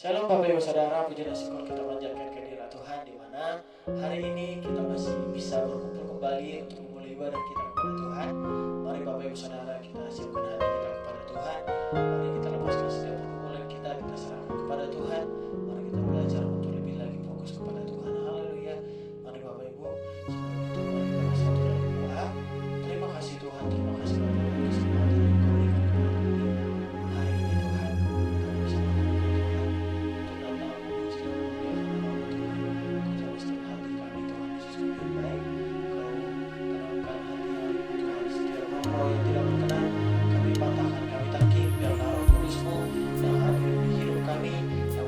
Shalom Bapak Ibu Saudara, puji dan syukur kita panjatkan kehadirat Tuhan di mana hari ini kita masih bisa berkumpul kembali untuk memulai ibadah kita kepada Tuhan. Mari Bapak Ibu Saudara, kita siapkan hati kita kepada Tuhan. Mari kita lepaskan setiap pergumulan kita serahkan kepada Tuhan. Mari kita belajar untuk lebih lagi fokus kepada Tuhan. Haleluya. Mari Bapak Ibu, sebelum itu mari kita bersatu dalam doa. Terima kasih Tuhan, terima kasih Bapak Ibu kesempatan yang Kau berikan kepada kami hari ini Tuhan. Kami bisa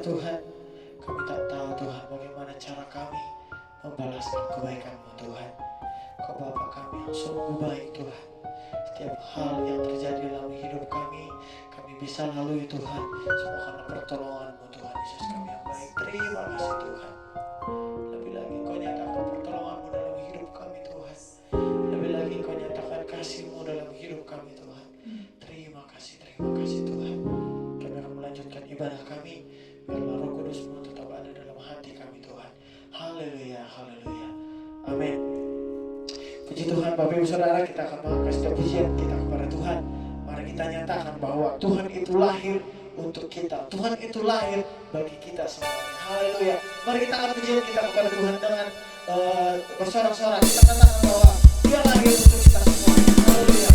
Tuhan, kami tak tahu Tuhan bagaimana cara kami membalaskan kebaikan-Mu Tuhan. Kau Bapa kami yang sungguh baik Tuhan. Setiap hal yang terjadi dalam hidup kami bisa lalui Tuhan, semua karena pertolongan-Mu Tuhan Yesus kami yang baik. Terima kasih Tuhan. Lebih lagi Kau nyatakan pertolongan-Mu dalam hidup kami Tuhan. Lebih lagi Kau nyatakan kasih-Mu dalam hidup kami Tuhan. Terima kasih Tuhan. Kami akan melanjutkan ibadah kami. Biarlah Roh Kudus-Mu tetap ada dalam hati kami Tuhan. Haleluya, haleluya. Amin. Puji Tuhan Bapak Ibu Saudara, kita akan mengangkat setiap pujian kita kepada Tuhan. Mari kita nyatakan bahwa Tuhan itu lahir untuk kita. Tuhan itu lahir bagi kita semuanya. Haleluya. Mari kita angkat pujian kita kepada Tuhan dengan bersorak-sorak. Kita katakan bahwa Dia lahir untuk kita semuanya. Haleluya.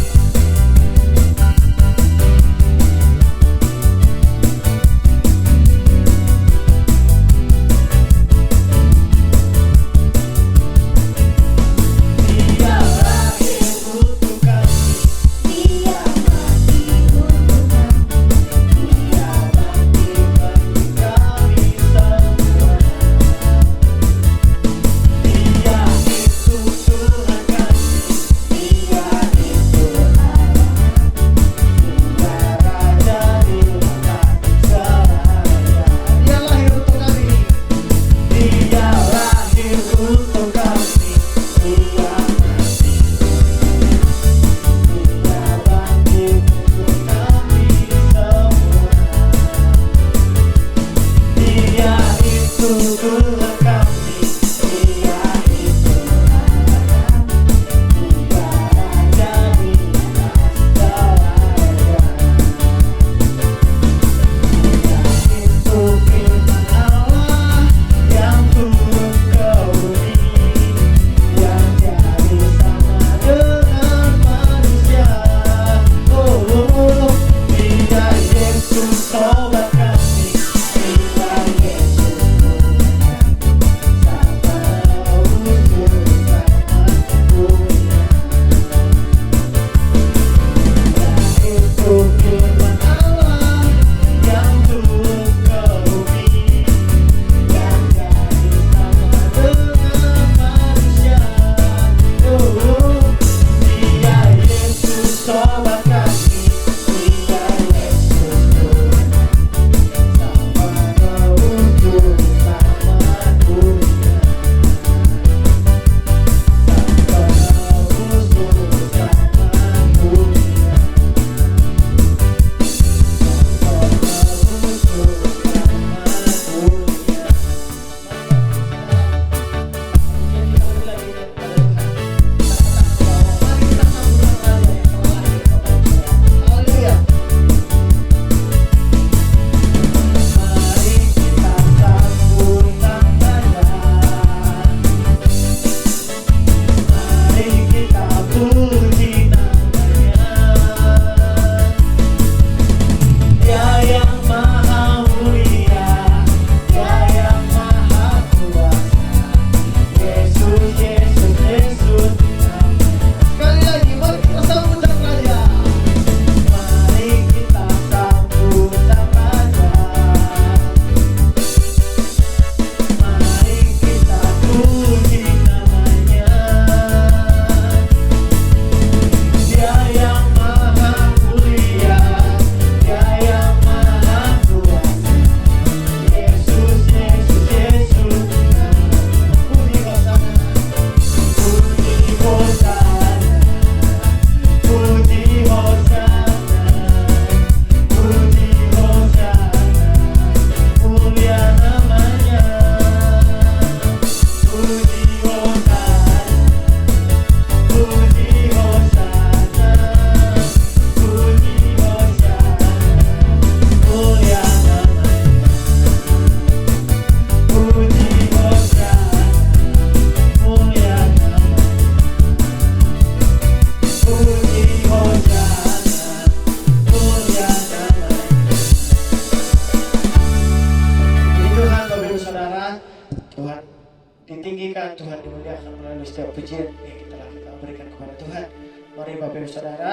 ditinggikan, Tuhan dimuliakan melalui setiap pujian yang telah kita berikan kepada Tuhan. Mari Bapak Ibu Saudara,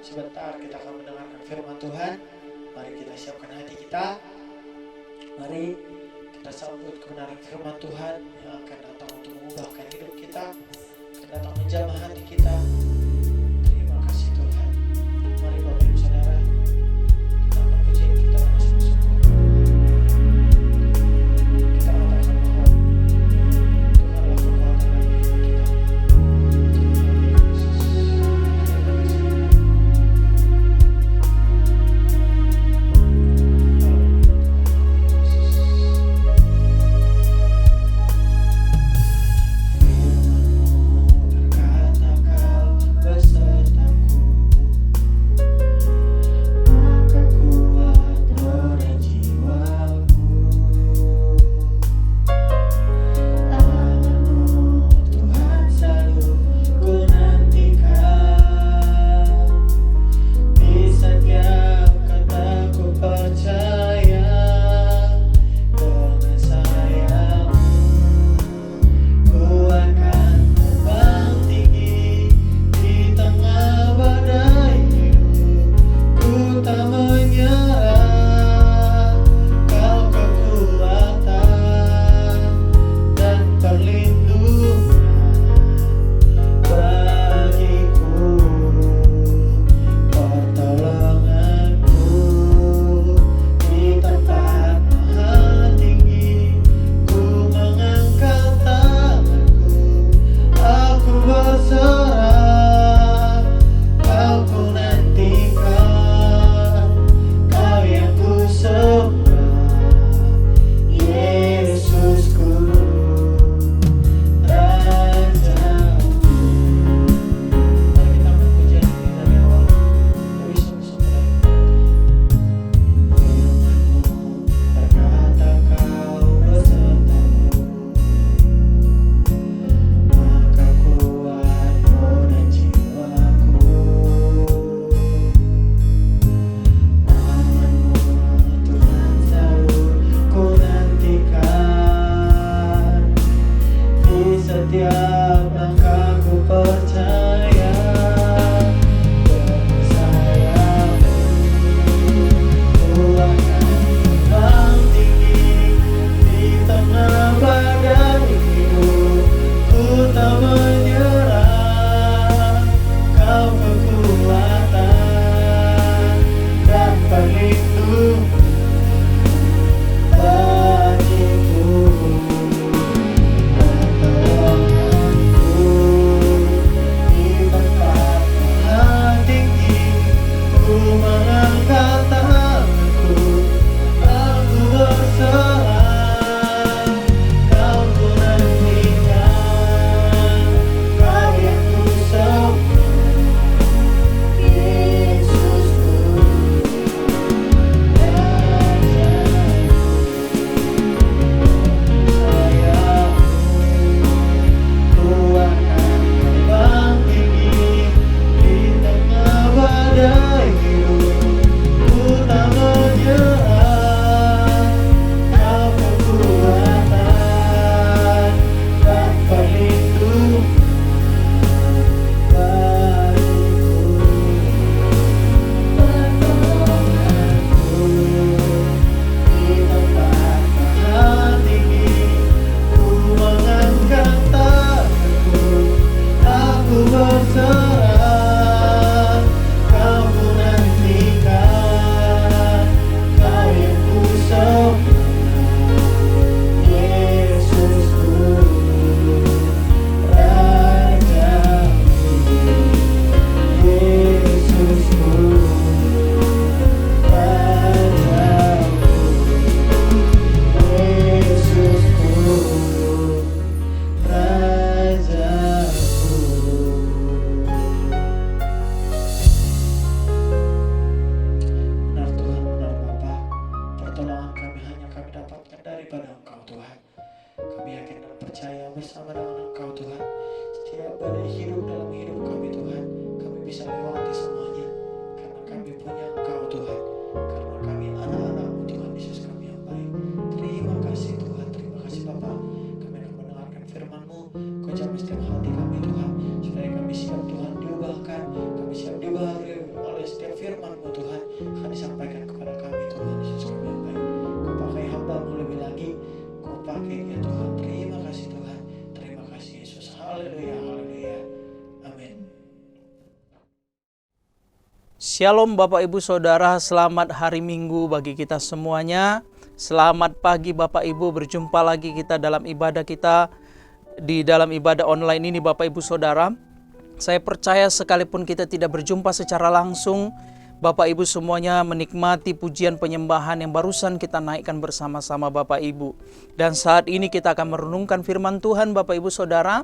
sebentar kita akan mendengarkan firman Tuhan. Mari kita siapkan hati kita Mari kita sambut kebenaran firman Tuhan yang akan datang untuk mengubahkan hidup kita, akan datang menjamah hati kita. Terima kasih Tuhan. Mari Bapak Ibu Saudara, kita akan puji, kita akan syukur. Kita katakan bahwa Tuhanlah kekuatan dalam hidup kita. Firman-Mu Tuhan, akan disampaikan kepada kami Tuhan Yesus kami yang baik. Kau pakai hamba-Mu Shalom Bapak Ibu Saudara, selamat hari Minggu bagi kita semuanya. Selamat pagi Bapak Ibu, berjumpa lagi kita dalam ibadah kita di dalam ibadah online ini Bapak Ibu Saudara. Saya percaya sekalipun kita tidak berjumpa secara langsung, Bapak Ibu semuanya menikmati pujian penyembahan yang barusan kita naikkan bersama-sama Bapak Ibu. Dan saat ini kita akan merenungkan firman Tuhan Bapak Ibu Saudara.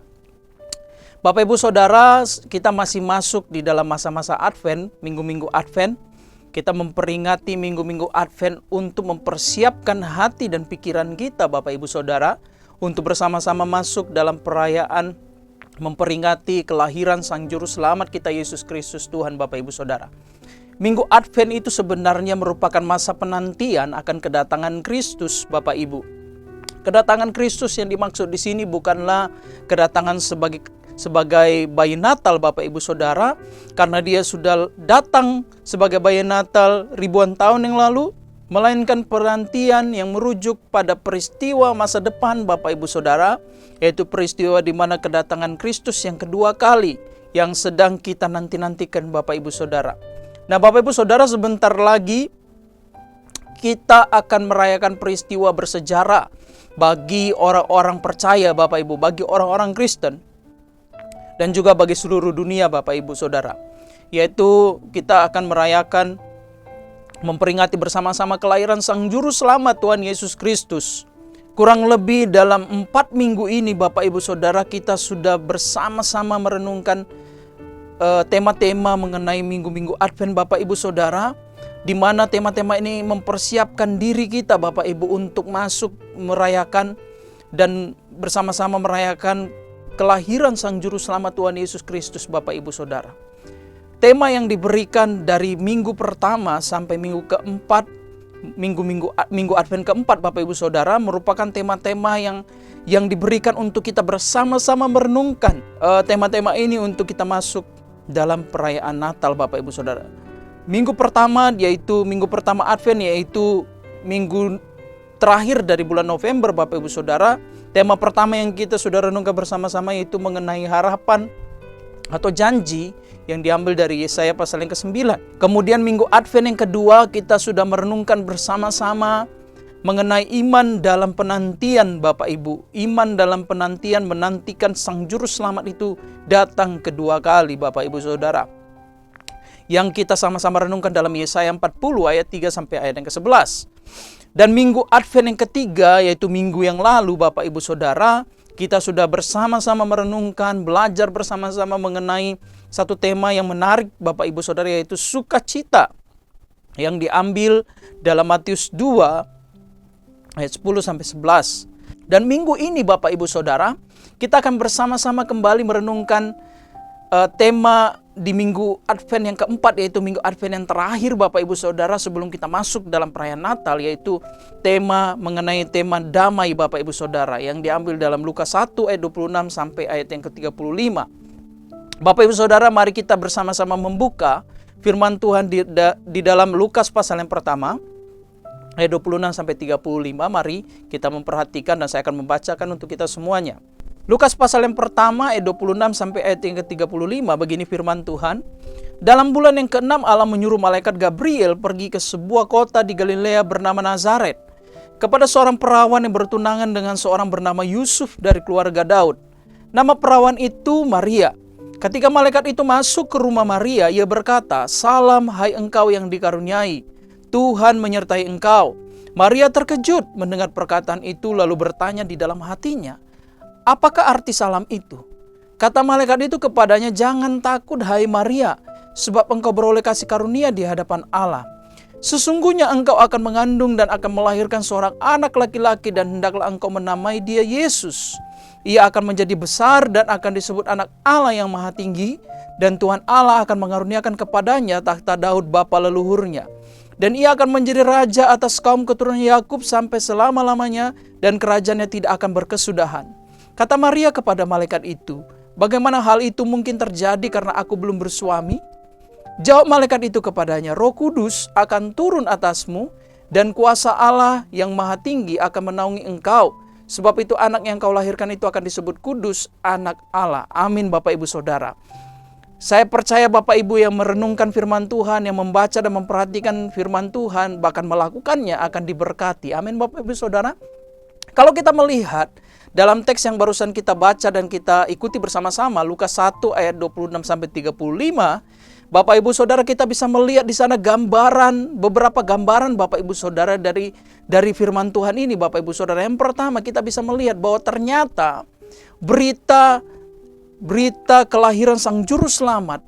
Bapak Ibu Saudara, kita masih masuk di dalam masa-masa Advent, minggu-minggu Advent. Kita memperingati minggu-minggu Advent untuk mempersiapkan hati dan pikiran kita Bapak Ibu Saudara untuk bersama-sama masuk dalam perayaan memperingati kelahiran Sang Juru Selamat kita Yesus Kristus Tuhan Bapak Ibu Saudara. Minggu Advent itu sebenarnya merupakan masa penantian akan kedatangan Kristus Bapak Ibu. Kedatangan Kristus yang dimaksud di sini bukanlah kedatangan sebagai bayi Natal Bapak Ibu Saudara, karena dia sudah datang sebagai bayi Natal ribuan tahun yang lalu, melainkan penantian yang merujuk pada peristiwa masa depan Bapak Ibu Saudara, yaitu peristiwa di mana kedatangan Kristus yang kedua kali yang sedang kita nanti-nantikan Bapak Ibu Saudara. Nah Bapak Ibu Saudara, sebentar lagi kita akan merayakan peristiwa bersejarah bagi orang-orang percaya Bapak Ibu, bagi orang-orang Kristen, dan juga bagi seluruh dunia Bapak Ibu Saudara. Yaitu kita akan merayakan, memperingati bersama-sama kelahiran Sang Juru Selamat Tuhan Yesus Kristus. Kurang lebih dalam 4 minggu ini Bapak Ibu Saudara, kita sudah bersama-sama merenungkan tema-tema mengenai minggu-minggu Advent Bapak Ibu Saudara, di mana tema-tema ini mempersiapkan diri kita Bapak Ibu untuk masuk merayakan dan bersama-sama merayakan kelahiran Sang Juru Selamat Tuhan Yesus Kristus Bapak Ibu Saudara. Tema yang diberikan dari minggu pertama sampai minggu keempat, minggu Advent keempat Bapak Ibu Saudara, merupakan tema-tema yang diberikan untuk kita bersama-sama merenungkan tema-tema ini untuk kita masuk dalam perayaan Natal Bapak Ibu Saudara. Minggu pertama yaitu minggu pertama Advent, yaitu minggu terakhir dari bulan November Bapak Ibu Saudara. Tema pertama yang kita sudah renungkan bersama-sama yaitu mengenai harapan atau janji yang diambil dari Yesaya pasal yang ke-9. Kemudian minggu Advent yang kedua kita sudah merenungkan bersama-sama mengenai iman dalam penantian Bapak Ibu. Iman dalam penantian, menantikan Sang Juru Selamat itu datang kedua kali Bapak Ibu Saudara. Yang kita sama-sama renungkan dalam Yesaya 40 ayat 3 sampai ayat yang ke-11. Dan minggu Advent yang ketiga, yaitu minggu yang lalu Bapak Ibu Saudara, kita sudah bersama-sama merenungkan, belajar bersama-sama mengenai satu tema yang menarik Bapak Ibu Saudara, yaitu sukacita, yang diambil dalam Matius 2 ayat 10 sampai 11. Dan minggu ini Bapak Ibu Saudara, kita akan bersama-sama kembali merenungkan tema di minggu Advent yang keempat, yaitu minggu Advent yang terakhir Bapak Ibu Saudara sebelum kita masuk dalam perayaan Natal, yaitu tema mengenai tema damai Bapak Ibu Saudara, yang diambil dalam Lukas 1 ayat 26 sampai ayat yang ke-35. Bapak Ibu Saudara, mari kita bersama-sama membuka firman Tuhan di dalam Lukas pasal yang pertama ayat 26 sampai 35. Mari kita memperhatikan dan saya akan membacakan untuk kita semuanya. Lukas pasal yang pertama ayat 26 sampai ayat yang ke-35, begini firman Tuhan. Dalam bulan yang ke-6 Allah menyuruh malaikat Gabriel pergi ke sebuah kota di Galilea bernama Nazaret, kepada seorang perawan yang bertunangan dengan seorang bernama Yusuf dari keluarga Daud. Nama perawan itu Maria. Ketika malaikat itu masuk ke rumah Maria, ia berkata, "Salam hai engkau yang dikaruniai, Tuhan menyertai engkau." Maria terkejut mendengar perkataan itu lalu bertanya di dalam hatinya, "Apakah arti salam itu?" Kata malaikat itu kepadanya, "Jangan takut hai Maria, sebab engkau beroleh kasih karunia di hadapan Allah. Sesungguhnya engkau akan mengandung dan akan melahirkan seorang anak laki-laki dan hendaklah engkau menamai dia Yesus. Ia akan menjadi besar dan akan disebut anak Allah yang maha tinggi, dan Tuhan Allah akan mengaruniakan kepadanya takhta Daud bapa leluhurnya. Dan ia akan menjadi raja atas kaum keturunan Yakub sampai selama-lamanya, dan kerajaannya tidak akan berkesudahan." Kata Maria kepada malaikat itu, "Bagaimana hal itu mungkin terjadi karena aku belum bersuami?" Jawab malaikat itu kepadanya, "Roh Kudus akan turun atasmu dan kuasa Allah yang maha tinggi akan menaungi engkau. Sebab itu anak yang kau lahirkan itu akan disebut kudus, anak Allah." Amin Bapak Ibu Saudara. Saya percaya Bapak Ibu yang merenungkan firman Tuhan, yang membaca dan memperhatikan firman Tuhan, bahkan melakukannya akan diberkati. Amin Bapak Ibu Saudara. Kalau kita melihat dalam teks yang barusan kita baca dan kita ikuti bersama-sama, Lukas 1 ayat 26-35, Bapak Ibu Saudara, kita bisa melihat di sana beberapa gambaran Bapak Ibu Saudara dari firman Tuhan ini Bapak Ibu Saudara. Yang pertama, kita bisa melihat bahwa ternyata berita kelahiran Sang Juru Selamat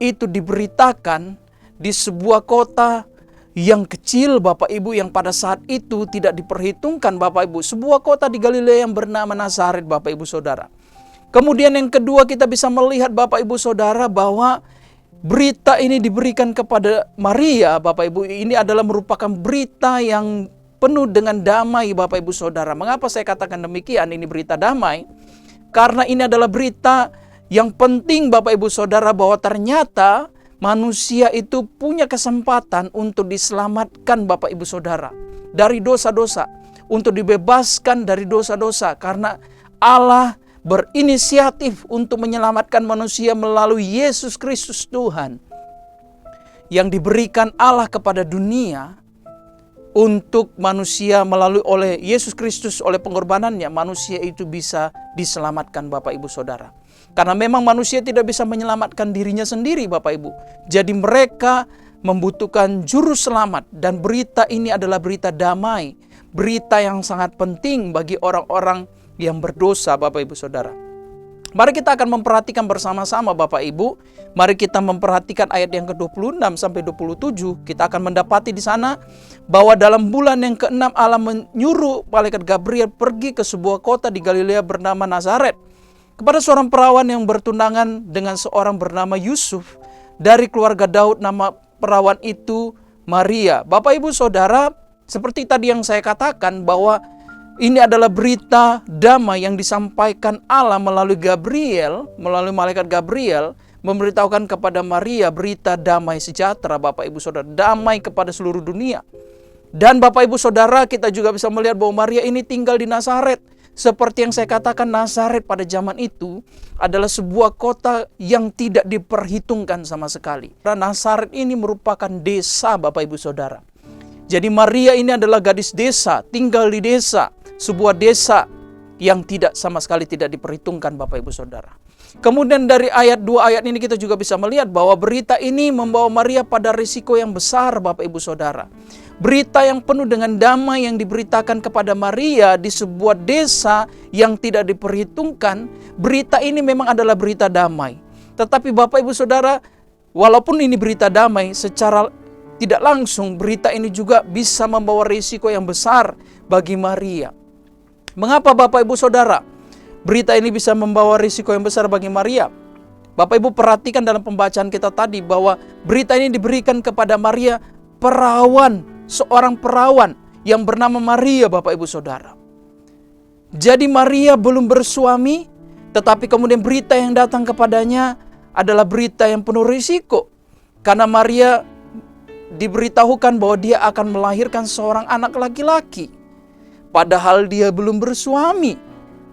itu diberitakan di sebuah kota yang kecil Bapak Ibu, yang pada saat itu tidak diperhitungkan Bapak Ibu. Sebuah kota di Galilea yang bernama Nazaret Bapak Ibu Saudara. Kemudian yang kedua, kita bisa melihat Bapak Ibu Saudara bahwa berita ini diberikan kepada Maria Bapak Ibu. Ini adalah merupakan berita yang penuh dengan damai Bapak Ibu Saudara. Mengapa saya katakan demikian? Ini berita damai. Karena ini adalah berita yang penting Bapak Ibu Saudara, bahwa ternyata manusia itu punya kesempatan untuk diselamatkan Bapak Ibu Saudara dari dosa-dosa, untuk dibebaskan dari dosa-dosa, karena Allah berinisiatif untuk menyelamatkan manusia melalui Yesus Kristus Tuhan yang diberikan Allah kepada dunia. Untuk manusia melalui oleh Yesus Kristus, oleh pengorbanannya, manusia itu bisa diselamatkan Bapak Ibu Saudara. Karena memang manusia tidak bisa menyelamatkan dirinya sendiri Bapak Ibu. Jadi mereka membutuhkan juru selamat, dan berita ini adalah berita damai. Berita yang sangat penting bagi orang-orang yang berdosa Bapak Ibu Saudara. Mari kita akan memperhatikan bersama-sama Bapak Ibu. Mari kita memperhatikan ayat yang ke-26 sampai 27. Kita akan mendapati di sana bahwa dalam bulan yang ke-6 Allah menyuruh malaikat Gabriel pergi ke sebuah kota di Galilea bernama Nazaret, kepada seorang perawan yang bertunangan dengan seorang bernama Yusuf dari keluarga Daud. Nama perawan itu Maria. Bapak Ibu Saudara, seperti tadi yang saya katakan bahwa ini adalah berita damai yang disampaikan Allah melalui malaikat Gabriel, memberitahukan kepada Maria berita damai sejahtera Bapak Ibu Saudara, damai kepada seluruh dunia. Dan Bapak Ibu Saudara, kita juga bisa melihat bahwa Maria ini tinggal di Nazaret. Seperti yang saya katakan, Nazaret pada zaman itu adalah sebuah kota yang tidak diperhitungkan sama sekali. Nazaret ini merupakan desa Bapak Ibu Saudara. Jadi Maria ini adalah gadis desa, tinggal di desa. Sebuah desa yang sama sekali tidak diperhitungkan Bapak Ibu Saudara. Kemudian dari ayat 2 ayat ini kita juga bisa melihat bahwa berita ini membawa Maria pada risiko yang besar Bapak Ibu Saudara. Berita yang penuh dengan damai yang diberitakan kepada Maria di sebuah desa yang tidak diperhitungkan. Berita ini memang adalah berita damai. Tetapi Bapak Ibu Saudara, walaupun ini berita damai, secara tidak langsung berita ini juga bisa membawa risiko yang besar bagi Maria. Mengapa Bapak Ibu Saudara berita ini bisa membawa risiko yang besar bagi Maria? Bapak Ibu perhatikan dalam pembacaan kita tadi bahwa berita ini diberikan kepada Maria, seorang perawan yang bernama Maria Bapak Ibu Saudara. Jadi Maria belum bersuami, tetapi kemudian berita yang datang kepadanya adalah berita yang penuh risiko. Karena Maria diberitahukan bahwa dia akan melahirkan seorang anak laki-laki. Padahal dia belum bersuami.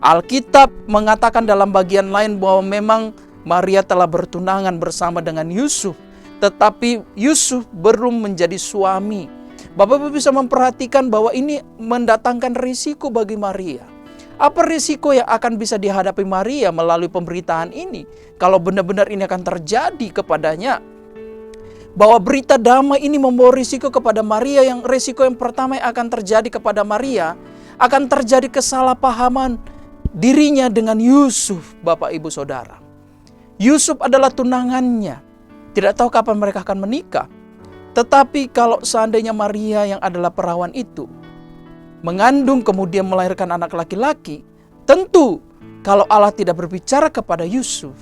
Alkitab mengatakan dalam bagian lain bahwa memang Maria telah bertunangan bersama dengan Yusuf, tetapi Yusuf belum menjadi suami. Bapak Ibu bisa memperhatikan bahwa ini mendatangkan risiko bagi Maria. Apa risiko yang akan bisa dihadapi Maria melalui pemberitaan ini? Kalau benar-benar ini akan terjadi kepadanya, bahwa berita damai ini membawa risiko kepada Maria. Yang risiko yang pertama yang akan terjadi kepada Maria, akan terjadi kesalahpahaman dirinya dengan Yusuf Bapak Ibu Saudara. Yusuf adalah tunangannya. Tidak tahu kapan mereka akan menikah. Tetapi kalau seandainya Maria yang adalah perawan itu mengandung kemudian melahirkan anak laki-laki, tentu kalau Allah tidak berbicara kepada Yusuf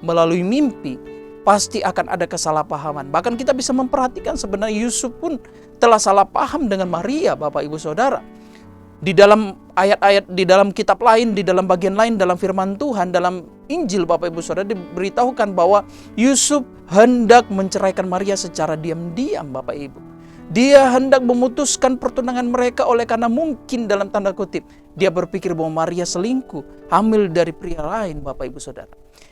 melalui mimpi, pasti akan ada kesalahpahaman. Bahkan kita bisa memperhatikan sebenarnya Yusuf pun telah salah paham dengan Maria Bapak Ibu Saudara. Di dalam ayat-ayat, di dalam kitab lain, di dalam bagian lain, dalam firman Tuhan, dalam Injil Bapak Ibu Saudara diberitahukan bahwa Yusuf hendak menceraikan Maria secara diam-diam Bapak Ibu. Dia hendak memutuskan pertunangan mereka oleh karena mungkin dalam tanda kutip dia berpikir bahwa Maria selingkuh, hamil dari pria lain, Bapak Ibu Saudara.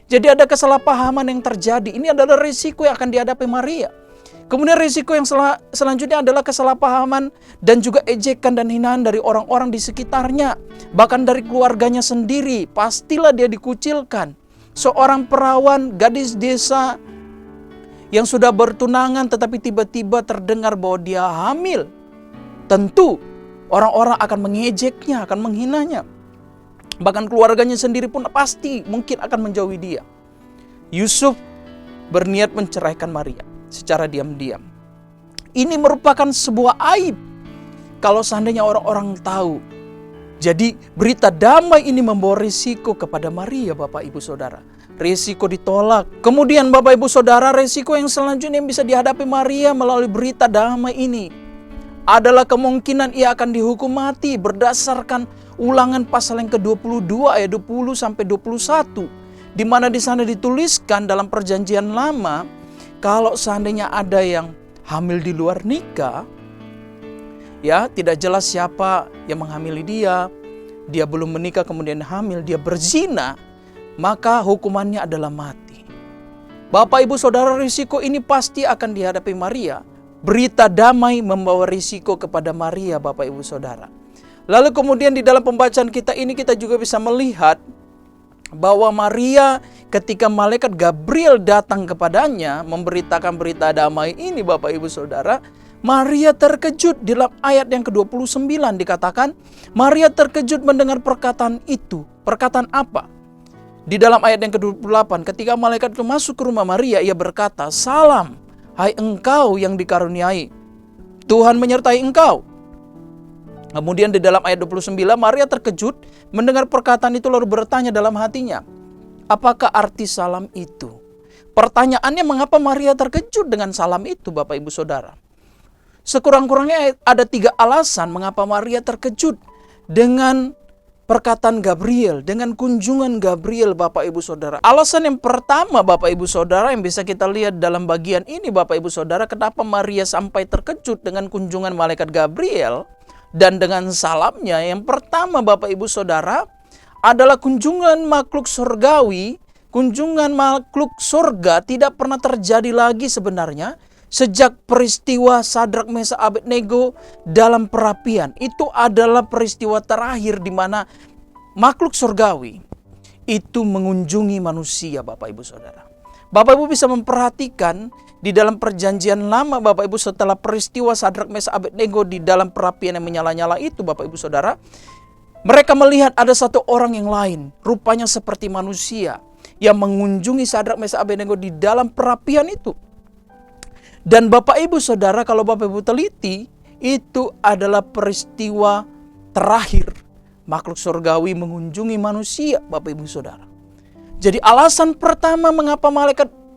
Jadi ada kesalahpahaman yang terjadi. Ini adalah risiko yang akan dihadapi Maria. Kemudian risiko yang selanjutnya adalah kesalahpahaman dan juga ejekan dan hinaan dari orang-orang di sekitarnya. Bahkan dari keluarganya sendiri, pastilah dia dikucilkan. Seorang perawan, gadis desa yang sudah bertunangan tetapi tiba-tiba terdengar bahwa dia hamil. Tentu orang-orang akan mengejeknya, akan menghinanya. Bahkan keluarganya sendiri pun pasti mungkin akan menjauhi dia. Yusuf berniat menceraikan Maria secara diam-diam. Ini merupakan sebuah aib kalau seandainya orang-orang tahu. Jadi berita damai ini membawa risiko kepada Maria, Bapak Ibu Saudara. Risiko ditolak. Kemudian Bapak Ibu Saudara, risiko yang selanjutnya yang bisa dihadapi Maria melalui berita damai ini adalah kemungkinan ia akan dihukum mati berdasarkan Ulangan pasal yang ke-22 ayat 20 sampai 21, di mana di sana dituliskan dalam Perjanjian Lama, kalau seandainya ada yang hamil di luar nikah, ya tidak jelas siapa yang menghamili dia belum menikah kemudian hamil, dia berzina, maka hukumannya adalah mati. Bapak Ibu Saudara, risiko ini pasti akan dihadapi Maria. Berita damai membawa risiko kepada Maria, Bapak Ibu Saudara. Lalu kemudian di dalam pembacaan kita ini kita juga bisa melihat bahwa Maria ketika malaikat Gabriel datang kepadanya memberitakan berita damai ini, Bapak Ibu Saudara, Maria terkejut. Di dalam ayat yang ke-29 dikatakan, Maria terkejut mendengar perkataan itu. Perkataan apa? Di dalam ayat yang ke-28, ketika malaikat itu masuk ke rumah Maria, ia berkata, "Salam, hai engkau yang dikaruniai, Tuhan menyertai engkau." Kemudian di dalam ayat 29, Maria terkejut mendengar perkataan itu lalu bertanya dalam hatinya, apakah arti salam itu? Pertanyaannya, mengapa Maria terkejut dengan salam itu, Bapak Ibu Saudara? Sekurang-kurangnya ada 3 alasan mengapa Maria terkejut dengan perkataan Gabriel, dengan kunjungan Gabriel, Bapak Ibu Saudara. Alasan yang pertama, Bapak Ibu Saudara, yang bisa kita lihat dalam bagian ini, Bapak Ibu Saudara, kenapa Maria sampai terkejut dengan kunjungan malaikat Gabriel dan dengan salamnya. Yang pertama, Bapak Ibu Saudara, adalah kunjungan makhluk surgawi. Kunjungan makhluk surga tidak pernah terjadi lagi sebenarnya sejak peristiwa Sadrak Mesak Abednego dalam perapian. Itu adalah peristiwa terakhir di mana makhluk surgawi itu mengunjungi manusia, Bapak Ibu Saudara. Bapak Ibu bisa memperhatikan di dalam Perjanjian Lama, Bapak Ibu, setelah peristiwa Sadrak Mesak Abednego di dalam perapian yang menyala-nyala itu, Bapak Ibu Saudara, mereka melihat ada satu orang yang lain, rupanya seperti manusia, yang mengunjungi Sadrak Mesak Abednego di dalam perapian itu. Dan Bapak Ibu Saudara, kalau Bapak Ibu teliti, itu adalah peristiwa terakhir makhluk surgawi mengunjungi manusia, Bapak Ibu Saudara. Jadi alasan pertama mengapa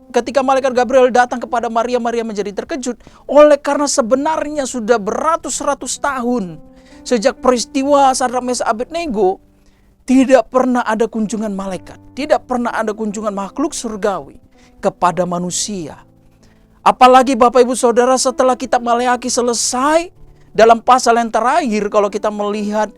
ketika malaikat Gabriel datang kepada Maria, Maria menjadi terkejut oleh karena sebenarnya sudah beratus-ratus tahun sejak peristiwa Sadrak Mesak Abednego tidak pernah ada kunjungan malaikat, tidak pernah ada kunjungan makhluk surgawi kepada manusia. Apalagi Bapak Ibu Saudara, setelah kitab Maleakhi selesai dalam pasal yang terakhir, kalau kita melihat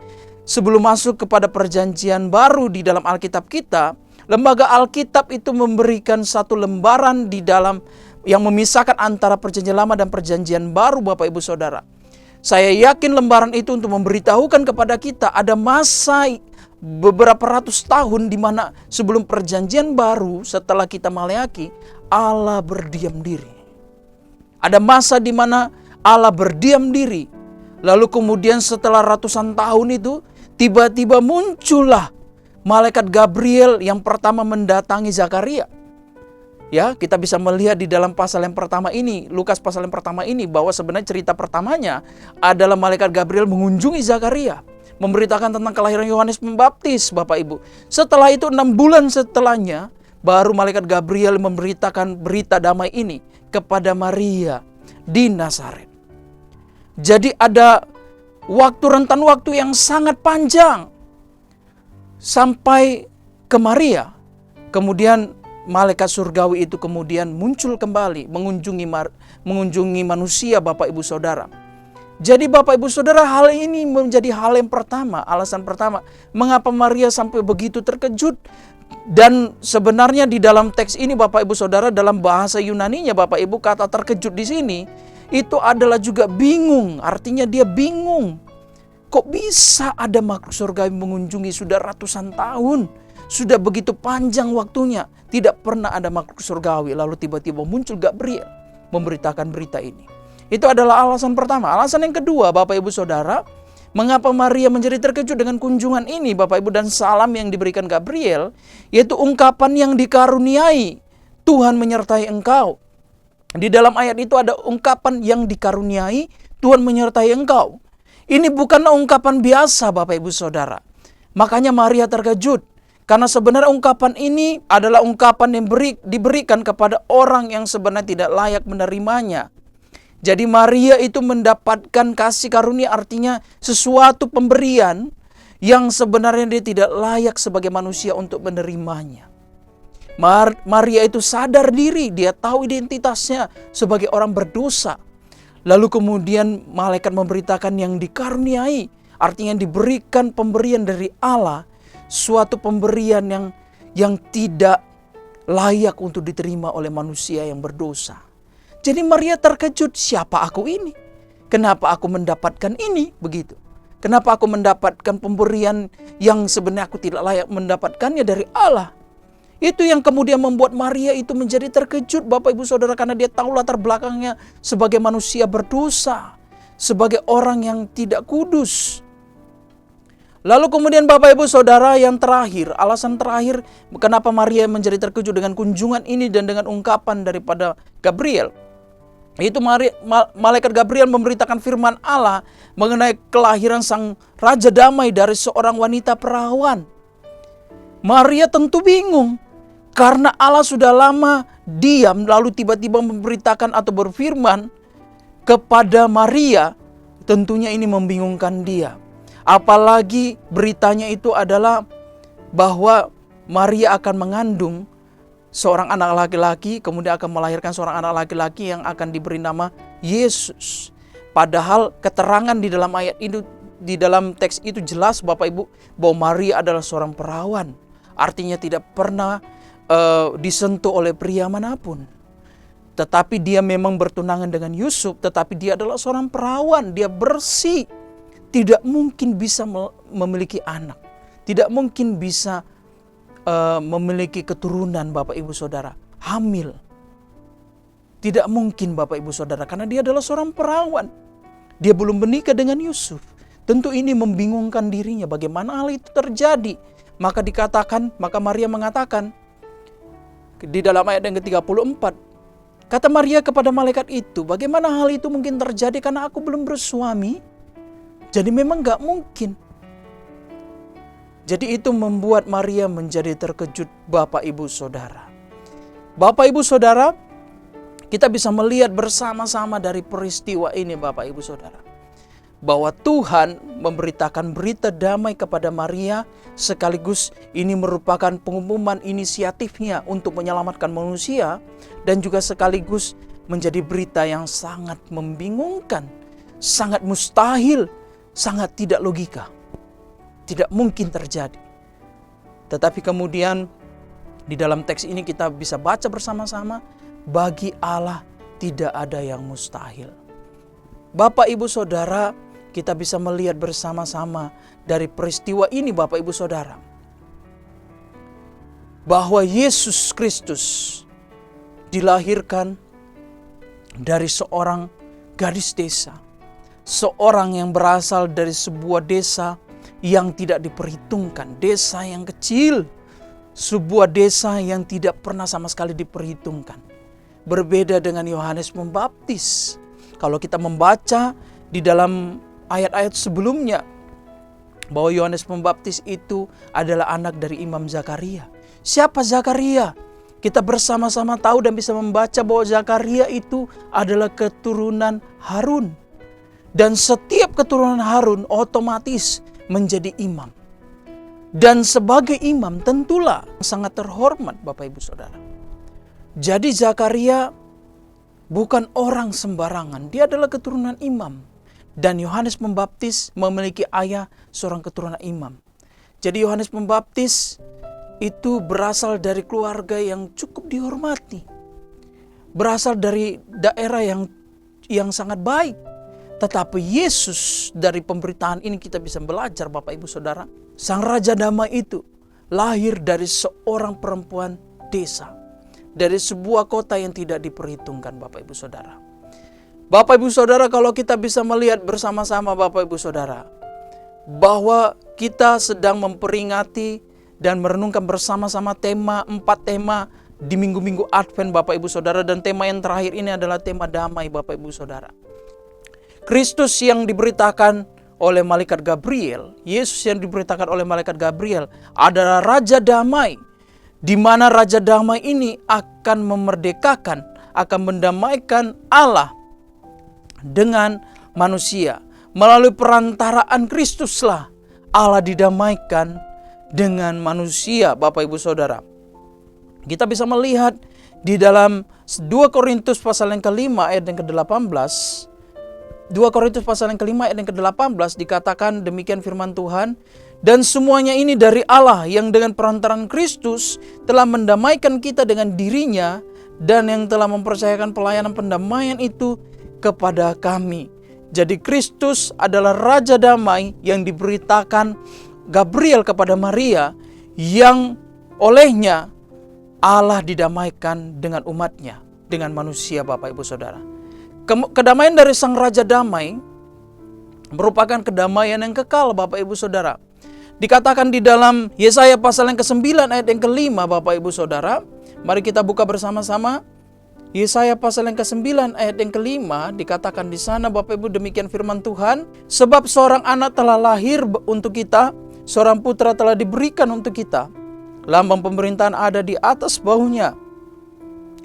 sebelum masuk kepada perjanjian baru di dalam Alkitab kita, lembaga Alkitab itu memberikan satu lembaran di dalam yang memisahkan antara Perjanjian Lama dan Perjanjian Baru, Bapak Ibu Saudara. Saya yakin lembaran itu untuk memberitahukan kepada kita ada masa beberapa ratus tahun di mana sebelum Perjanjian Baru, setelah kita Maleakhi, Allah berdiam diri. Ada masa di mana Allah berdiam diri. Lalu kemudian setelah ratusan tahun itu tiba-tiba muncullah malaikat Gabriel yang pertama mendatangi Zakaria. Ya, kita bisa melihat di dalam pasal yang pertama ini, Lukas pasal yang pertama ini, bahwa sebenarnya cerita pertamanya adalah malaikat Gabriel mengunjungi Zakaria, memberitakan tentang kelahiran Yohanes Pembaptis, Bapak Ibu. Setelah itu 6 bulan setelahnya, baru malaikat Gabriel memberitakan berita damai ini kepada Maria di Nazaret. Jadi ada rentan waktu yang sangat panjang sampai ke Maria. Kemudian malaikat surgawi itu kemudian muncul kembali mengunjungi manusia, Bapak Ibu Saudara. Jadi Bapak Ibu Saudara, hal ini menjadi hal yang pertama, alasan pertama mengapa Maria sampai begitu terkejut. Dan sebenarnya di dalam teks ini Bapak Ibu Saudara, dalam bahasa Yunaninya Bapak Ibu, kata terkejut di sini itu adalah juga bingung. Artinya dia bingung. Kok bisa ada makhluk surgawi mengunjungi sudah ratusan tahun? Sudah begitu panjang waktunya, tidak pernah ada makhluk surgawi. Lalu tiba-tiba muncul Gabriel memberitakan berita ini. Itu adalah alasan pertama. Alasan yang kedua Bapak Ibu Saudara, mengapa Maria menjadi terkejut dengan kunjungan ini Bapak Ibu dan salam yang diberikan Gabriel, yaitu ungkapan yang dikaruniai, Tuhan menyertai engkau. Di dalam ayat itu ada ungkapan yang dikaruniai, Tuhan menyertai engkau. Ini bukanlah ungkapan biasa Bapak Ibu Saudara. Makanya Maria terkejut. Karena sebenarnya ungkapan ini adalah ungkapan yang diberikan kepada orang yang sebenarnya tidak layak menerimanya. Jadi Maria itu mendapatkan kasih karunia, artinya sesuatu pemberian yang sebenarnya dia tidak layak sebagai manusia untuk menerimanya. Maria itu sadar diri, dia tahu identitasnya sebagai orang berdosa. Lalu kemudian malaikat memberitakan yang dikaruniai, artinya diberikan pemberian dari Allah, suatu pemberian yang tidak layak untuk diterima oleh manusia yang berdosa. Jadi Maria terkejut, siapa aku ini? Kenapa aku mendapatkan ini? Begitu. Kenapa aku mendapatkan pemberian yang sebenarnya aku tidak layak mendapatkannya dari Allah? Itu yang kemudian membuat Maria itu menjadi terkejut Bapak Ibu Saudara, karena dia tahu latar belakangnya sebagai manusia berdosa, sebagai orang yang tidak kudus. Lalu kemudian Bapak Ibu Saudara, yang terakhir, alasan terakhir kenapa Maria menjadi terkejut dengan kunjungan ini dan dengan ungkapan daripada Gabriel. Itu malaikat Gabriel memberitakan firman Allah mengenai kelahiran sang Raja Damai dari seorang wanita perawan. Maria tentu bingung karena Allah sudah lama diam, lalu tiba-tiba memberitakan atau berfirman kepada Maria. Tentunya ini membingungkan dia. Apalagi beritanya itu adalah bahwa Maria akan mengandung seorang anak laki-laki, kemudian akan melahirkan seorang anak laki-laki yang akan diberi nama Yesus. Padahal keterangan di dalam ayat itu, di dalam teks itu jelas Bapak Ibu, bahwa Maria adalah seorang perawan. Artinya tidak pernah disentuh oleh pria manapun. Tetapi dia memang bertunangan dengan Yusuf, tetapi dia adalah seorang perawan, dia bersih. Tidak mungkin bisa memiliki anak. Tidak mungkin bisa memiliki keturunan Bapak Ibu Saudara, hamil. Tidak mungkin Bapak Ibu Saudara, karena dia adalah seorang perawan. Dia belum menikah dengan Yusuf. Tentu ini membingungkan dirinya, bagaimana hal itu terjadi. Maka Maria mengatakan di dalam ayat yang ke-34, kata Maria kepada malaikat itu, bagaimana hal itu mungkin terjadi karena aku belum bersuami? Jadi memang gak mungkin. Jadi itu membuat Maria menjadi terkejut Bapak Ibu Saudara. Bapak Ibu Saudara, kita bisa melihat bersama-sama dari peristiwa ini Bapak Ibu Saudara, bahwa Tuhan memberitakan berita damai kepada Maria, sekaligus ini merupakan pengumuman inisiatifnya untuk menyelamatkan manusia, dan juga sekaligus menjadi berita yang sangat membingungkan, sangat mustahil, sangat tidak logika. Tidak mungkin terjadi. Tetapi kemudian di dalam teks ini kita bisa baca bersama-sama, bagi Allah tidak ada yang mustahil. Bapak Ibu Saudara, kita bisa melihat bersama-sama dari peristiwa ini Bapak Ibu Saudara, bahwa Yesus Kristus dilahirkan dari seorang gadis desa. Seorang yang berasal dari sebuah desa yang tidak diperhitungkan, desa yang kecil, sebuah desa yang tidak pernah sama sekali diperhitungkan. Berbeda dengan Yohanes Pembaptis. Kalau kita membaca di dalam ayat-ayat sebelumnya, bahwa Yohanes Pembaptis itu adalah anak dari Imam Zakaria. Siapa Zakaria? Kita bersama-sama tahu dan bisa membaca bahwa Zakaria itu adalah keturunan Harun. Dan setiap keturunan Harun otomatis menjadi imam. Dan sebagai imam tentulah sangat terhormat Bapak Ibu Saudara. Jadi Zakaria bukan orang sembarangan, dia adalah keturunan imam. Dan Yohanes Pembaptis memiliki ayah seorang keturunan imam. Jadi Yohanes Pembaptis itu berasal dari keluarga yang cukup dihormati. Berasal dari daerah yang sangat baik. Tetapi Yesus, dari pemberitaan ini kita bisa belajar Bapak Ibu Saudara. Sang Raja Damai itu lahir dari seorang perempuan desa. Dari sebuah kota yang tidak diperhitungkan Bapak Ibu Saudara. Bapak Ibu Saudara, kalau kita bisa melihat bersama-sama Bapak Ibu Saudara, bahwa kita sedang memperingati dan merenungkan bersama-sama 4 tema di minggu-minggu Advent Bapak Ibu Saudara. Dan tema yang terakhir ini adalah tema damai Bapak Ibu Saudara. Kristus yang diberitakan oleh malaikat Gabriel, Yesus yang diberitakan oleh malaikat Gabriel adalah Raja Damai, di mana Raja Damai ini akan memerdekakan, akan mendamaikan Allah dengan manusia. Melalui perantaraan Kristuslah Allah didamaikan dengan manusia Bapak Ibu Saudara. Kita bisa melihat di dalam 2 Korintus pasal yang ke-5 ayat yang ke-18. 2 Korintus pasal yang ke-5 ayat yang ke-18 dikatakan demikian firman Tuhan. Dan semuanya ini dari Allah yang dengan perantaraan Kristus telah mendamaikan kita dengan dirinya dan yang telah mempercayakan pelayanan pendamaian itu kepada kami. Jadi Kristus adalah Raja Damai yang diberitakan Gabriel kepada Maria, yang olehnya Allah didamaikan dengan umatnya, dengan manusia Bapak Ibu Saudara. Kedamaian dari Sang Raja Damai merupakan kedamaian yang kekal Bapak Ibu Saudara. Dikatakan di dalam Yesaya pasal yang ke-9 ayat yang ke-5 Bapak Ibu Saudara. Mari kita buka bersama-sama. Yesaya pasal yang ke-9 ayat yang ke-5 dikatakan di sana Bapak Ibu demikian firman Tuhan. Sebab seorang anak telah lahir untuk kita, seorang putra telah diberikan untuk kita. Lambang pemerintahan ada di atas bahunya.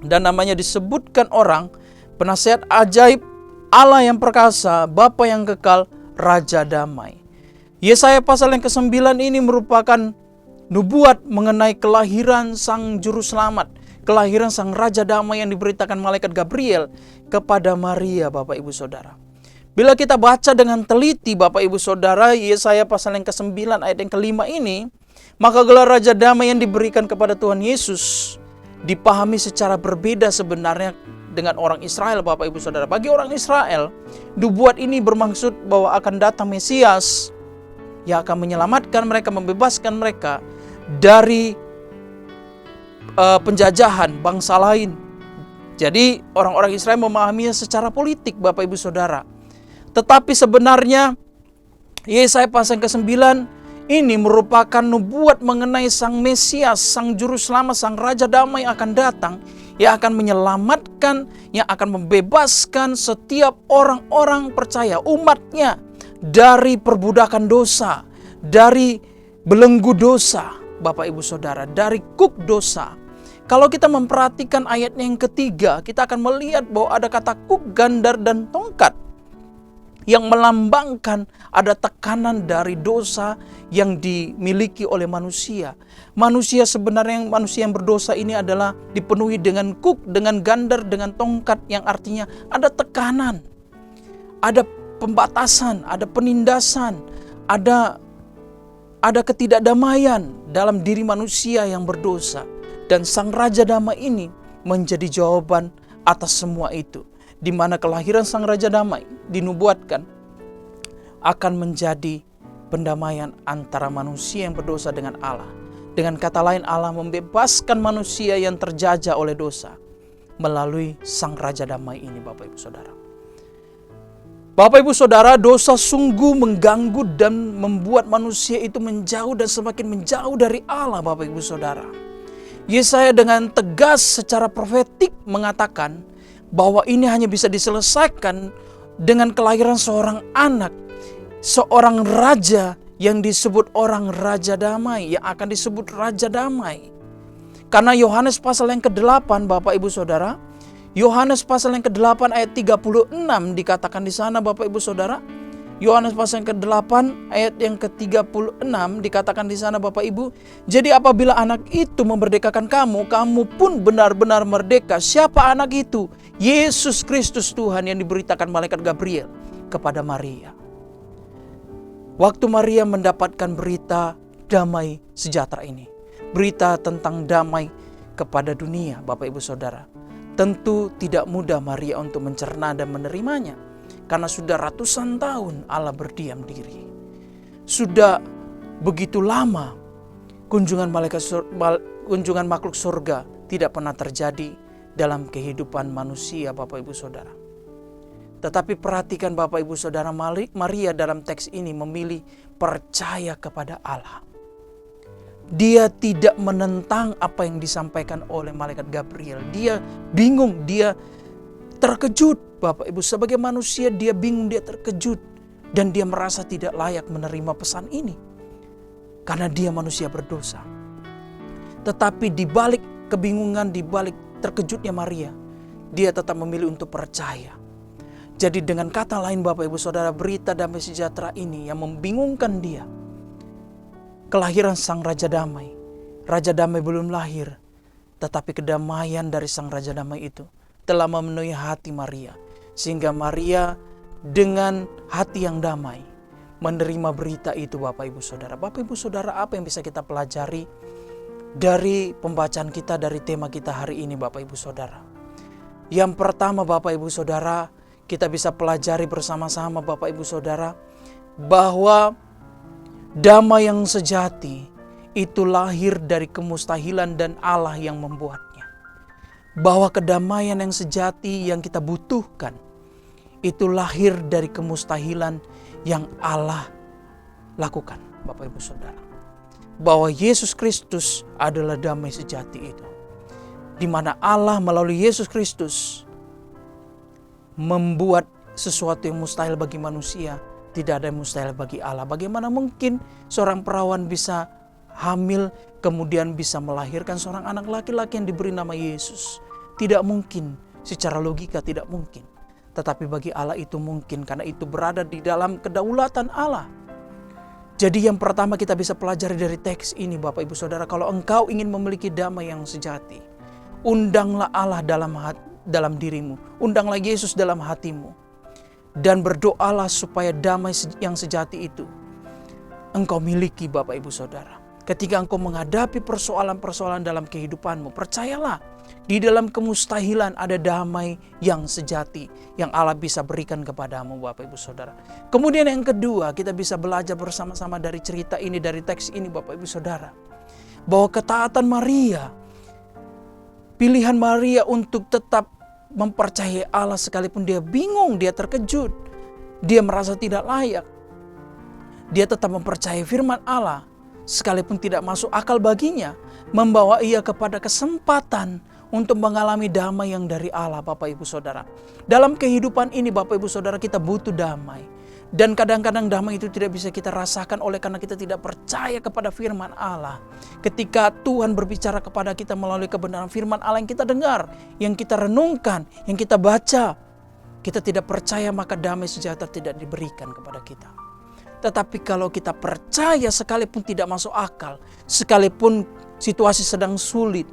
Dan namanya disebutkan orang, penasihat ajaib, Allah yang perkasa, Bapa yang kekal, Raja Damai. Yesaya pasal yang ke-9 ini merupakan nubuat mengenai kelahiran Sang Juru Selamat, kelahiran Sang Raja Damai yang diberitakan malaikat Gabriel kepada Maria Bapak Ibu Saudara. Bila kita baca dengan teliti Bapak Ibu Saudara, Yesaya pasal yang ke-9 ayat yang ke-5 ini, maka gelar Raja Damai yang diberikan kepada Tuhan Yesus dipahami secara berbeda sebenarnya dengan orang Israel Bapak Ibu Saudara. Bagi orang Israel, nubuat ini bermaksud bahwa akan datang Mesias yang akan menyelamatkan mereka, membebaskan mereka dari penjajahan bangsa lain. Jadi orang-orang Israel memahaminya secara politik Bapak Ibu Saudara. Tetapi sebenarnya Yesaya pasal ke-9 ini merupakan nubuat mengenai Sang Mesias, Sang Juru Selamat, Sang Raja Damai akan datang, yang akan menyelamatkan, yang akan membebaskan setiap orang-orang percaya, umatnya, dari perbudakan dosa, dari belenggu dosa, Bapak Ibu Saudara, dari kuk dosa. Kalau kita memperhatikan ayat yang ketiga, kita akan melihat bahwa ada kata kuk, gandar, dan tongkat yang melambangkan ada tekanan dari dosa yang dimiliki oleh manusia. Manusia sebenarnya, manusia yang berdosa ini adalah dipenuhi dengan kuk, dengan gandar, dengan tongkat, yang artinya ada tekanan, ada pembatasan, ada penindasan, ada ketidakdamaian dalam diri manusia yang berdosa. Dan Sang Raja Damai ini menjadi jawaban atas semua itu, di mana kelahiran Sang Raja Damai dinubuatkan akan menjadi pendamaian antara manusia yang berdosa dengan Allah. Dengan kata lain, Allah membebaskan manusia yang terjajah oleh dosa melalui Sang Raja Damai ini Bapak Ibu Saudara. Bapak Ibu Saudara, dosa sungguh mengganggu dan membuat manusia itu menjauh dan semakin menjauh dari Allah Bapak Ibu Saudara. Yesaya dengan tegas secara profetik mengatakan bahwa ini hanya bisa diselesaikan dengan kelahiran seorang anak, seorang raja yang disebut orang Raja Damai, yang akan disebut Raja Damai. Karena Yohanes pasal yang ke-8 Bapak Ibu Saudara, Yohanes pasal yang ke-8 ayat 36 dikatakan di sana Bapak Ibu Saudara. Yohanes pasal yang ke-8 ayat yang ke-36 dikatakan di sana Bapak Ibu. Jadi apabila anak itu memerdekakan kamu, kamu pun benar-benar merdeka. Siapa anak itu? Yesus Kristus Tuhan yang diberitakan malaikat Gabriel. kepada Maria. Waktu Maria mendapatkan berita damai sejahtera ini, berita tentang damai kepada dunia, Bapak Ibu Saudara, tentu tidak mudah Maria untuk mencerna dan menerimanya, karena sudah ratusan tahun Allah berdiam diri. Sudah begitu lama kunjungan makhluk surga tidak pernah terjadi dalam kehidupan manusia, Bapak Ibu Saudara. Tetapi perhatikan Bapak Ibu Saudara, Maria dalam teks ini memilih percaya kepada Allah. Dia tidak menentang apa yang disampaikan oleh malaikat Gabriel. Dia bingung, dia terkejut. Bapak Ibu, sebagai manusia dia bingung, dia terkejut. Dan dia merasa tidak layak menerima pesan ini, karena dia manusia berdosa. Tetapi di balik kebingungan, di balik terkejutnya Maria, dia tetap memilih untuk percaya. Jadi dengan kata lain Bapak Ibu Saudara, berita damai sejahtera ini yang membingungkan dia. Kelahiran sang Raja Damai. Raja Damai belum lahir, tetapi kedamaian dari sang Raja Damai itu telah memenuhi hati Maria. Sehingga Maria dengan hati yang damai menerima berita itu, Bapak Ibu Saudara. Bapak Ibu Saudara, apa yang bisa kita pelajari dari pembacaan kita, dari tema kita hari ini, Bapak Ibu Saudara? Yang pertama, Bapak Ibu Saudara, kita bisa pelajari bersama-sama, Bapak Ibu Saudara, bahwa damai yang sejati itu lahir dari kemustahilan dan Allah yang membuatnya. Bahwa kedamaian yang sejati yang kita butuhkan itu lahir dari kemustahilan yang Allah lakukan, Bapak Ibu Saudara. Bahwa Yesus Kristus adalah damai sejati itu, di mana Allah melalui Yesus Kristus membuat sesuatu yang mustahil bagi manusia. Tidak ada yang mustahil bagi Allah. Bagaimana mungkin seorang perawan bisa hamil kemudian bisa melahirkan seorang anak laki-laki yang diberi nama Yesus? Tidak mungkin, secara logika tidak mungkin. Tetapi bagi Allah itu mungkin, karena itu berada di dalam kedaulatan Allah. Jadi yang pertama kita bisa pelajari dari teks ini, Bapak Ibu Saudara, kalau engkau ingin memiliki damai yang sejati, undanglah Allah dalam dirimu, undanglah Yesus dalam hatimu, dan berdoalah supaya damai yang sejati itu engkau miliki, Bapak Ibu Saudara. Ketika engkau menghadapi persoalan-persoalan dalam kehidupanmu, percayalah, di dalam kemustahilan ada damai yang sejati yang Allah bisa berikan kepadamu, Bapak Ibu Saudara. Kemudian yang kedua, kita bisa belajar bersama-sama dari cerita ini, dari teks ini, Bapak Ibu Saudara, bahwa ketaatan Maria, pilihan Maria untuk tetap mempercayai Allah sekalipun dia bingung, dia terkejut, dia merasa tidak layak, dia tetap mempercayai firman Allah sekalipun tidak masuk akal baginya, membawa ia kepada kesempatan untuk mengalami damai yang dari Allah, Bapak Ibu Saudara. Dalam kehidupan ini, Bapak Ibu Saudara, kita butuh damai. Dan kadang-kadang damai itu tidak bisa kita rasakan oleh karena kita tidak percaya kepada firman Allah. Ketika Tuhan berbicara kepada kita melalui kebenaran firman Allah yang kita dengar, yang kita renungkan, yang kita baca, kita tidak percaya, maka damai sejahtera tidak diberikan kepada kita. Tetapi kalau kita percaya sekalipun tidak masuk akal, sekalipun situasi sedang sulit,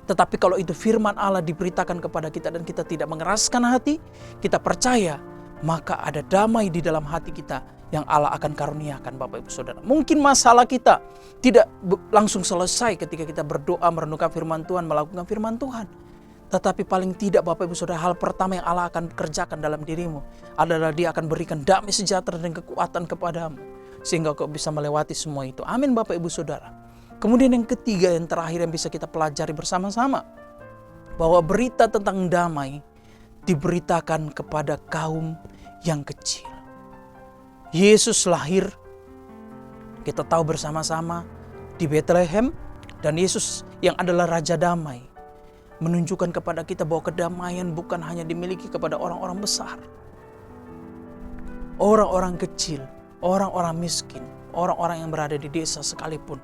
tetapi kalau itu firman Allah diberitakan kepada kita dan kita tidak mengeraskan hati, kita percaya, maka ada damai di dalam hati kita yang Allah akan karuniakan, Bapak Ibu Saudara. Mungkin masalah kita tidak langsung selesai ketika kita berdoa, merenungkan firman Tuhan, melakukan firman Tuhan. Tetapi paling tidak, Bapak Ibu Saudara, hal pertama yang Allah akan kerjakan dalam dirimu adalah Dia akan berikan damai sejahtera dan kekuatan kepadamu, sehingga kau bisa melewati semua itu. Amin, Bapak Ibu Saudara. Kemudian yang ketiga, yang terakhir yang bisa kita pelajari bersama-sama, bahwa berita tentang damai diberitakan kepada kaum yang kecil. Yesus lahir, kita tahu bersama-sama, di Bethlehem, dan Yesus yang adalah Raja Damai menunjukkan kepada kita bahwa kedamaian bukan hanya dimiliki kepada orang-orang besar, orang-orang kecil, orang-orang miskin, orang-orang yang berada di desa sekalipun.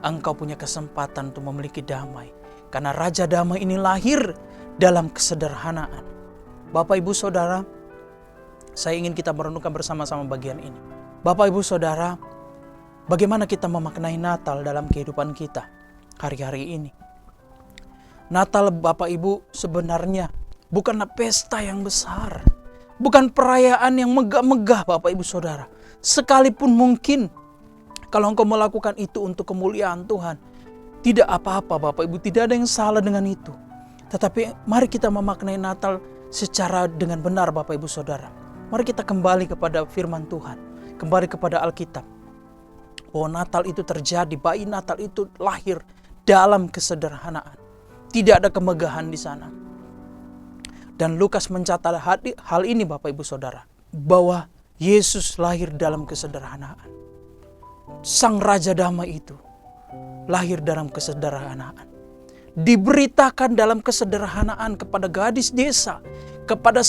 Engkau punya kesempatan untuk memiliki damai, karena Raja Damai ini lahir dalam kesederhanaan. Bapak Ibu Saudara, saya ingin kita merenungkan bersama-sama bagian ini. Bapak Ibu Saudara, bagaimana kita memaknai Natal dalam kehidupan kita hari-hari ini? Natal, Bapak Ibu, sebenarnya bukanlah pesta yang besar. Bukan perayaan yang megah-megah Bapak Ibu Saudara. Sekalipun mungkin kalau engkau melakukan itu untuk kemuliaan Tuhan, tidak apa-apa Bapak Ibu, tidak ada yang salah dengan itu. Tetapi mari kita memaknai Natal secara dengan benar Bapak Ibu Saudara. Mari kita kembali kepada firman Tuhan, kembali kepada Alkitab. Bahwa Natal itu terjadi, bayi Natal itu lahir dalam kesederhanaan. Tidak ada kemegahan di sana. Dan Lukas mencatat hal ini Bapak Ibu Saudara, bahwa Yesus lahir dalam kesederhanaan. Sang Raja Damai itu lahir dalam kesederhanaan. Diberitakan dalam kesederhanaan kepada gadis desa, kepada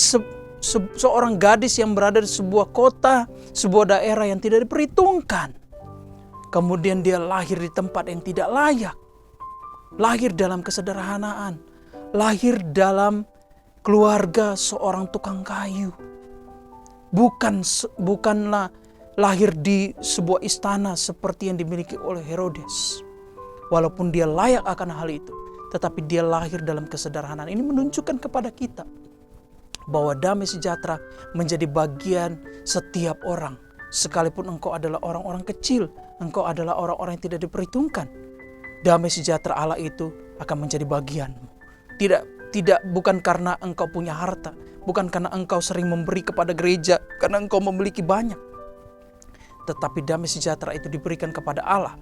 seorang gadis yang berada di sebuah kota, sebuah daerah yang tidak diperhitungkan. Kemudian dia lahir di tempat yang tidak layak. Lahir dalam kesederhanaan. Lahir dalam keluarga seorang tukang kayu. Bukanlah lahir di sebuah istana seperti yang dimiliki oleh Herodes. Walaupun dia layak akan hal itu, tetapi dia lahir dalam kesederhanaan. Ini menunjukkan kepada kita bahwa damai sejahtera menjadi bagian setiap orang. Sekalipun engkau adalah orang-orang kecil, engkau adalah orang-orang yang tidak diperhitungkan, damai sejahtera Allah itu akan menjadi bagianmu. Bukan karena engkau punya harta, bukan karena engkau sering memberi kepada gereja, karena engkau memiliki banyak. Tetapi damai sejahtera itu diberikan kepada Allah,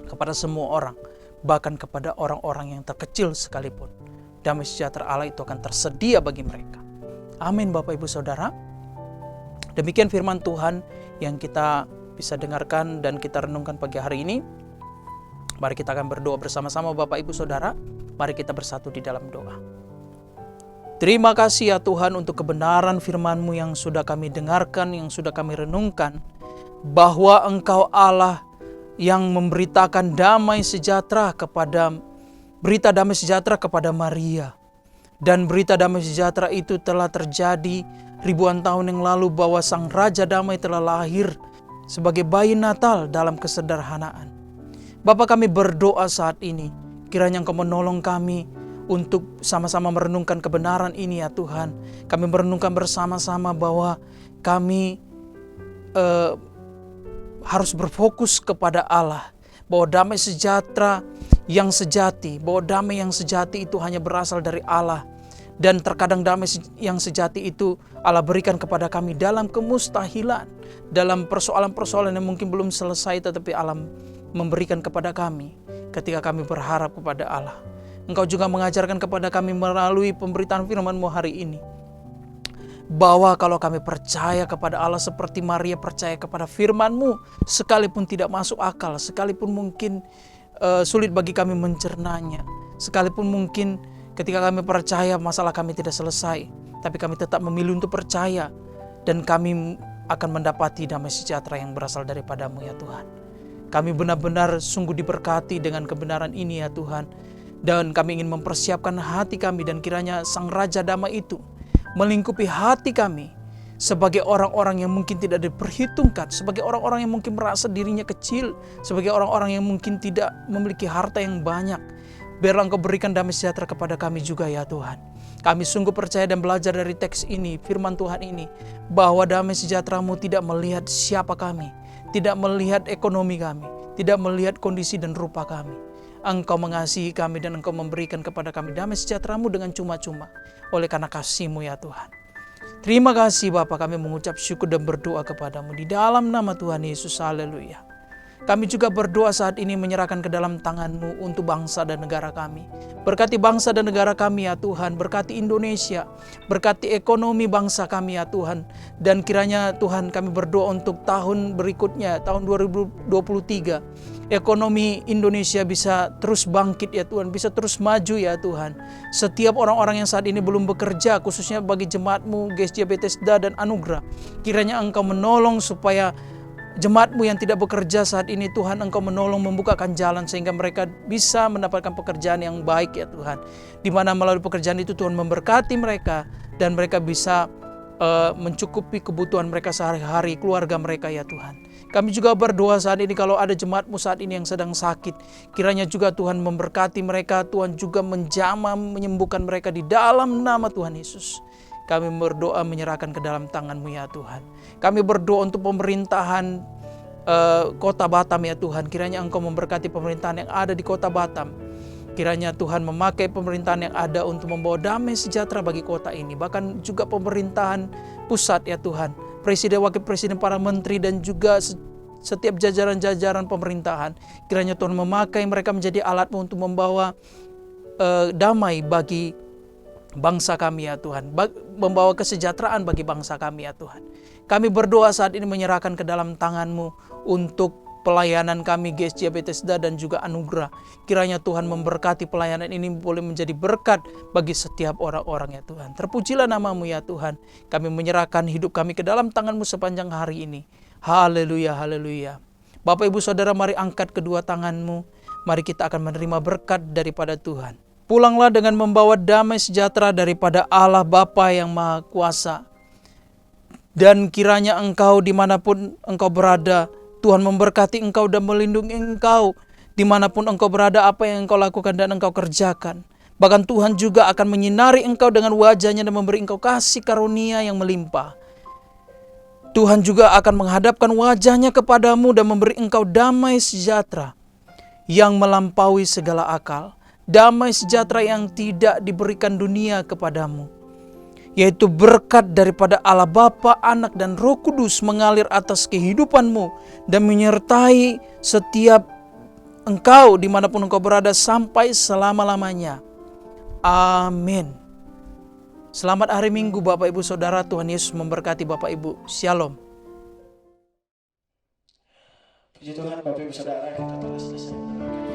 kepada semua orang, bahkan kepada orang-orang yang terkecil sekalipun. Damai sejahtera Allah itu akan tersedia bagi mereka. Amin Bapak Ibu Saudara. Demikian firman Tuhan yang kita bisa dengarkan dan kita renungkan pagi hari ini. Mari kita akan berdoa bersama-sama Bapak Ibu Saudara. Mari kita bersatu di dalam doa. Terima kasih ya Tuhan untuk kebenaran firman-Mu yang sudah kami dengarkan, yang sudah kami renungkan. Bahwa Engkau Allah yang memberitakan damai sejahtera berita damai sejahtera kepada Maria. Dan berita damai sejahtera itu telah terjadi ribuan tahun yang lalu, bahwa Sang Raja Damai telah lahir sebagai bayi Natal dalam kesederhanaan. Bapa, kami berdoa saat ini, kiranya Engkau menolong kami untuk sama-sama merenungkan kebenaran ini ya Tuhan. Kami merenungkan bersama-sama bahwa kami harus berfokus kepada Allah. Bahwa damai sejahtera yang sejati, bahwa damai yang sejati itu hanya berasal dari Allah. Dan terkadang damai yang sejati itu Allah berikan kepada kami dalam kemustahilan, dalam persoalan-persoalan yang mungkin belum selesai, tetapi Allah memberikan kepada kami ketika kami berharap kepada Allah. Engkau juga mengajarkan kepada kami melalui pemberitaan firman-Mu hari ini, bahwa kalau kami percaya kepada Allah seperti Maria percaya kepada firman-Mu, sekalipun tidak masuk akal, sekalipun mungkin sulit bagi kami mencernanya, sekalipun mungkin ketika kami percaya masalah kami tidak selesai, tapi kami tetap memilih untuk percaya, dan kami akan mendapati damai sejahtera yang berasal daripada-Mu ya Tuhan. Kami benar-benar sungguh diberkati dengan kebenaran ini ya Tuhan, dan kami ingin mempersiapkan hati kami, dan kiranya Sang Raja Damai itu melingkupi hati kami sebagai orang-orang yang mungkin tidak diperhitungkan, sebagai orang-orang yang mungkin merasa dirinya kecil, sebagai orang-orang yang mungkin tidak memiliki harta yang banyak. Biarlah Engkau berikan damai sejahtera kepada kami juga ya Tuhan. Kami sungguh percaya dan belajar dari teks ini, firman Tuhan ini, bahwa damai sejahtera-Mu tidak melihat siapa kami, tidak melihat ekonomi kami, tidak melihat kondisi dan rupa kami. Engkau mengasihi kami dan Engkau memberikan kepada kami damai sejahtera-Mu dengan cuma-cuma oleh karena kasih-Mu ya Tuhan. Terima kasih Bapa, kami mengucap syukur dan berdoa kepada-Mu di dalam nama Tuhan Yesus. Haleluya. Kami juga berdoa saat ini menyerahkan ke dalam tangan-Mu untuk bangsa dan negara kami. Berkati bangsa dan negara kami ya Tuhan, berkati Indonesia, berkati ekonomi bangsa kami ya Tuhan. Dan kiranya Tuhan kami berdoa untuk tahun berikutnya, tahun 2023. Ekonomi Indonesia bisa terus bangkit ya Tuhan, bisa terus maju ya Tuhan. Setiap orang-orang yang saat ini belum bekerja, khususnya bagi jemaat-Mu, GSJ Bethesda dan Anugerah, kiranya Engkau menolong supaya jemaat-Mu yang tidak bekerja saat ini Tuhan, Engkau menolong membukakan jalan sehingga mereka bisa mendapatkan pekerjaan yang baik ya Tuhan. Di mana melalui pekerjaan itu Tuhan memberkati mereka dan mereka bisa mencukupi kebutuhan mereka sehari-hari, keluarga mereka ya Tuhan. Kami juga berdoa saat ini kalau ada jemaat-Mu saat ini yang sedang sakit, kiranya juga Tuhan memberkati mereka, Tuhan juga menjamah menyembuhkan mereka di dalam nama Tuhan Yesus. kami berdoa menyerahkan ke dalam tangan-Mu ya Tuhan. Kami berdoa untuk pemerintahan kota Batam ya Tuhan. Kiranya Engkau memberkati pemerintahan yang ada di kota Batam. Kiranya Tuhan memakai pemerintahan yang ada untuk membawa damai sejahtera bagi kota ini. Bahkan juga pemerintahan pusat ya Tuhan. Presiden, wakil presiden, para menteri dan juga setiap jajaran-jajaran pemerintahan. Kiranya Tuhan memakai mereka menjadi alat-Mu untuk membawa damai bagi bangsa kami ya Tuhan. Membawa kesejahteraan bagi bangsa kami ya Tuhan. Kami berdoa saat ini menyerahkan ke dalam tangan-Mu untuk pelayanan kami GSJ Bethesda dan juga anugerah. Kiranya Tuhan memberkati pelayanan ini boleh menjadi berkat bagi setiap orang-orang ya Tuhan. Terpujilah nama-Mu ya Tuhan. Kami menyerahkan hidup kami ke dalam tangan-Mu sepanjang hari ini. Haleluya, haleluya. Bapak Ibu Saudara, mari angkat kedua tangan-Mu. Mari kita akan menerima berkat daripada Tuhan. Pulanglah dengan membawa damai sejahtera daripada Allah Bapa yang Maha Kuasa. Dan kiranya engkau dimanapun engkau berada, Tuhan memberkati engkau dan melindungi engkau dimanapun engkau berada, apa yang engkau lakukan dan engkau kerjakan. Bahkan Tuhan juga akan menyinari engkau dengan wajah-Nya dan memberi engkau kasih karunia yang melimpah. Tuhan juga akan menghadapkan wajah-Nya kepadamu dan memberi engkau damai sejahtera yang melampaui segala akal. Damai sejahtera yang tidak diberikan dunia kepadamu. Yaitu berkat daripada Allah Bapa, Anak, dan Roh Kudus mengalir atas kehidupanmu dan menyertai setiap engkau dimanapun engkau berada sampai selama-lamanya. Amin. Selamat hari Minggu Bapak Ibu Saudara. Tuhan Yesus memberkati Bapak Ibu. Shalom. Puji Tuhan Bapak Ibu Saudara, kita telah selesai mendengarkan